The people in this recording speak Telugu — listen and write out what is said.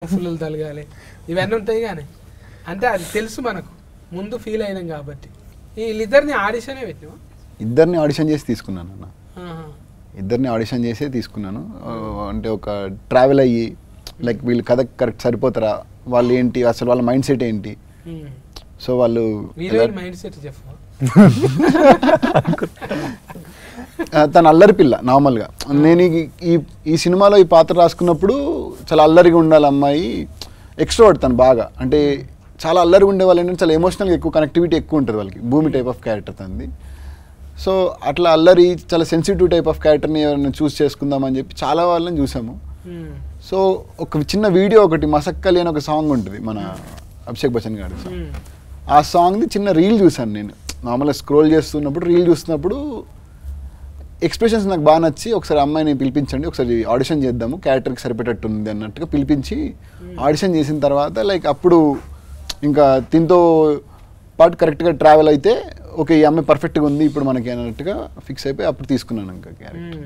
ఫుల్లు తలగాలి ఇవన్నీ ఉంటాయి కానీ అంటే అది తెలుసు మనకు ముందు ఫీల్ అయినాం కాబట్టి వీళ్ళిద్దరిని ఆడిషనే పెట్టినా ఇద్దరిని ఆడిషన్ చేసి తీసుకున్నాను అన్న ఇద్దరిని ఆడిషన్ చేసే తీసుకున్నాను అంటే ఒక ట్రావెల్ అయ్యి లైక్ వీళ్ళు కథ కరెక్ట్ సరిపోతారా వాళ్ళు ఏంటి అసలు వాళ్ళ మైండ్ సెట్ ఏంటి సో వాళ్ళు మైండ్ సెట్ చెప్పు తను అల్లరి పిల్ల నార్మల్గా నేను ఈ సినిమాలో ఈ పాత్ర రాసుకున్నప్పుడు చాలా అల్లరిగా ఉండాలి అమ్మాయి ఎక్స్ట్రోవర్ట్ తను బాగా అంటే చాలా అల్లరిగా ఉండే వాళ్ళు ఏంటంటే చాలా ఎమోషనల్గా ఎక్కువ కనెక్టివిటీ ఎక్కువ ఉంటుంది వాళ్ళకి భూమి టైప్ ఆఫ్ క్యారెక్టర్ తనది సో అట్లా అల్లరి చాలా సెన్సిటివ్ టైప్ ఆఫ్ క్యారెక్టర్ని ఎవరైనా చూస్ చేసుకుందామని చెప్పి చాలా వాళ్ళని చూసాము సో ఒక చిన్న వీడియో ఒకటి మసక్కలి అని ఒక సాంగ్ ఉంటుంది మన అభిషేక్ బచ్చన్ గారి ఆ సాంగ్ది చిన్న రీల్ చూసాను నేను నార్మల్గా స్క్రోల్ చేస్తున్నప్పుడు రీల్ చూస్తున్నప్పుడు ఎక్స్ప్రెషన్స్ నాకు బాగా నచ్చి ఒకసారి అమ్మాయిని పిలిపించండి ఒకసారి ఆడిషన్ చేద్దాము క్యారెక్టర్కి సరిపెట్టట్టు ఉంది అన్నట్టుగా పిలిపించి ఆడిషన్ చేసిన తర్వాత లైక్ అప్పుడు ఇంకా దీంతో పాటు కరెక్ట్గా ట్రావెల్ అయితే ఓకే ఈ అమ్మాయి పర్ఫెక్ట్గా ఉంది ఇప్పుడు మనకి అన్నట్టుగా ఫిక్స్ అయిపోయి అప్పుడు తీసుకున్నాను ఇంకా క్యారెక్టర్